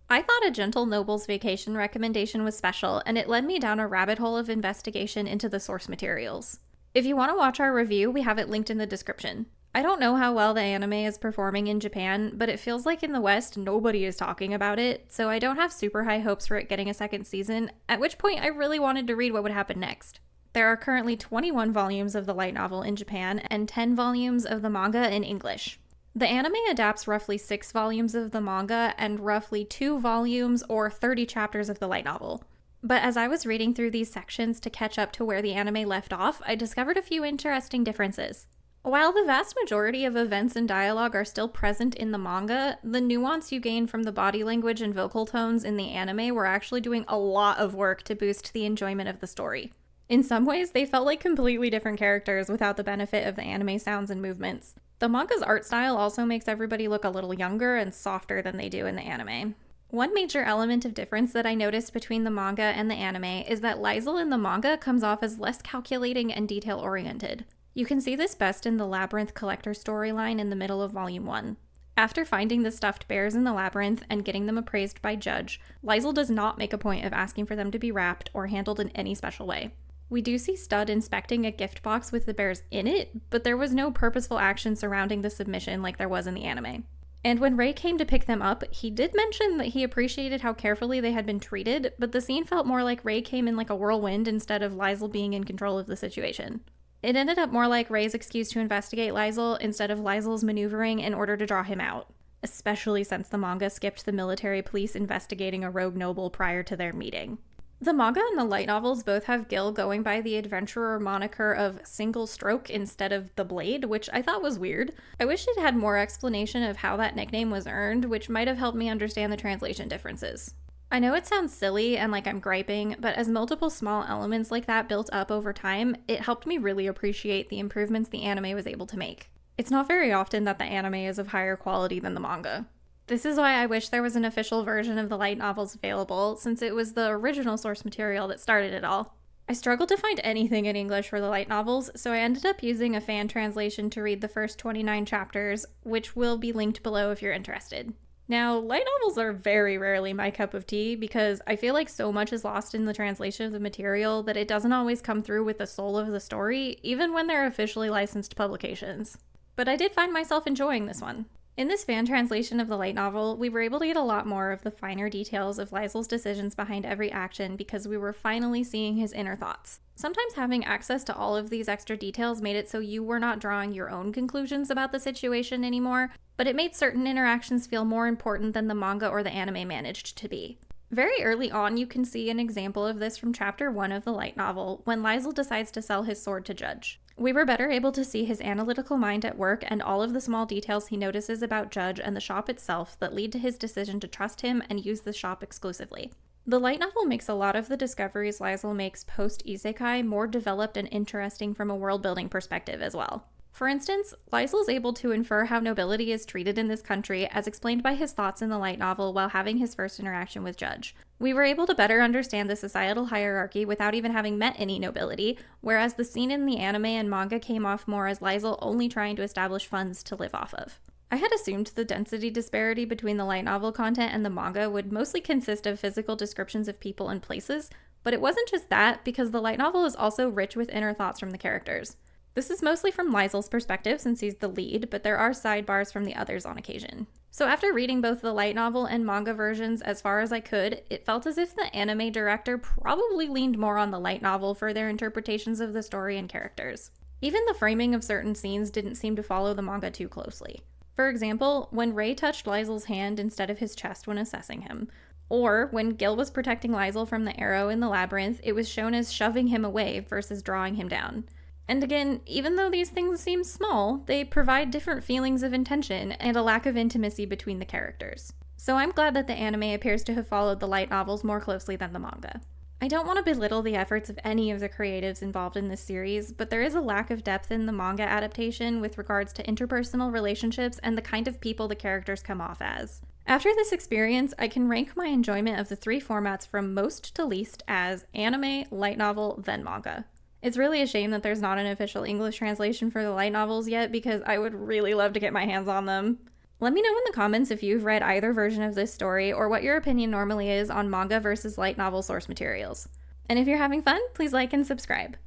I thought A Gentle Noble's Vacation recommendation was special, and it led me down a rabbit hole of investigation into the source materials. If you want to watch our review, we have it linked in the description. I don't know how well the anime is performing in Japan, but it feels like in the West nobody is talking about it, so I don't have super high hopes for it getting a second season, at which point I really wanted to read what would happen next. There are currently 21 volumes of the light novel in Japan and 10 volumes of the manga in English. The anime adapts roughly 6 volumes of the manga and roughly 2 volumes or 30 chapters of the light novel. But as I was reading through these sections to catch up to where the anime left off, I discovered a few interesting differences. While the vast majority of events and dialogue are still present in the manga, the nuance you gain from the body language and vocal tones in the anime were actually doing a lot of work to boost the enjoyment of the story. In some ways, they felt like completely different characters without the benefit of the anime sounds and movements. The manga's art style also makes everybody look a little younger and softer than they do in the anime. One major element of difference that I noticed between the manga and the anime is that Liesl in the manga comes off as less calculating and detail-oriented. You can see this best in the Labyrinth Collector storyline in the middle of Volume 1. After finding the stuffed bears in the labyrinth and getting them appraised by Judge, Liesl does not make a point of asking for them to be wrapped or handled in any special way. We do see Stud inspecting a gift box with the bears in it, but there was no purposeful action surrounding the submission like there was in the anime. And when Ray came to pick them up, he did mention that he appreciated how carefully they had been treated, but the scene felt more like Ray came in like a whirlwind instead of Liesl being in control of the situation. It ended up more like Ray's excuse to investigate Liesl instead of Liesl's maneuvering in order to draw him out, especially since the manga skipped the military police investigating a rogue noble prior to their meeting. The manga and the light novels both have Gil going by the adventurer moniker of Single Stroke instead of the Blade, which I thought was weird. I wish it had more explanation of how that nickname was earned, which might have helped me understand the translation differences. I know it sounds silly and like I'm griping, but as multiple small elements like that built up over time, it helped me really appreciate the improvements the anime was able to make. It's not very often that the anime is of higher quality than the manga. This is why I wish there was an official version of the light novels available, since it was the original source material that started it all. I struggled to find anything in English for the light novels, so I ended up using a fan translation to read the first 29 chapters, which will be linked below if you're interested. Now, light novels are very rarely my cup of tea because I feel like so much is lost in the translation of the material that it doesn't always come through with the soul of the story, even when they're officially licensed publications. But I did find myself enjoying this one. In this fan translation of the light novel, we were able to get a lot more of the finer details of Liesl's decisions behind every action because we were finally seeing his inner thoughts. Sometimes having access to all of these extra details made it so you were not drawing your own conclusions about the situation anymore, but it made certain interactions feel more important than the manga or the anime managed to be. Very early on, you can see an example of this from chapter 1 of the light novel, when Liesl decides to sell his sword to Judge. We were better able to see his analytical mind at work and all of the small details he notices about Judge and the shop itself that lead to his decision to trust him and use the shop exclusively. The light novel makes a lot of the discoveries Liesl makes post-Isekai more developed and interesting from a world-building perspective as well. For instance, Liesl is able to infer how nobility is treated in this country as explained by his thoughts in the light novel while having his first interaction with Judge. We were able to better understand the societal hierarchy without even having met any nobility, whereas the scene in the anime and manga came off more as Liesl only trying to establish funds to live off of. I had assumed the density disparity between the light novel content and the manga would mostly consist of physical descriptions of people and places, but it wasn't just that because the light novel is also rich with inner thoughts from the characters. This is mostly from Liesl's perspective since he's the lead, but there are sidebars from the others on occasion. So after reading both the light novel and manga versions as far as I could, it felt as if the anime director probably leaned more on the light novel for their interpretations of the story and characters. Even the framing of certain scenes didn't seem to follow the manga too closely. For example, when Ray touched Liesl's hand instead of his chest when assessing him, or when Gil was protecting Liesl from the arrow in the labyrinth, it was shown as shoving him away versus drawing him down. And again, even though these things seem small, they provide different feelings of intention and a lack of intimacy between the characters. So I'm glad that the anime appears to have followed the light novels more closely than the manga. I don't want to belittle the efforts of any of the creatives involved in this series, but there is a lack of depth in the manga adaptation with regards to interpersonal relationships and the kind of people the characters come off as. After this experience, I can rank my enjoyment of the three formats from most to least as anime, light novel, then manga. It's really a shame that there's not an official English translation for the light novels yet because I would really love to get my hands on them. Let me know in the comments if you've read either version of this story or what your opinion normally is on manga versus light novel source materials. And if you're having fun, please like and subscribe.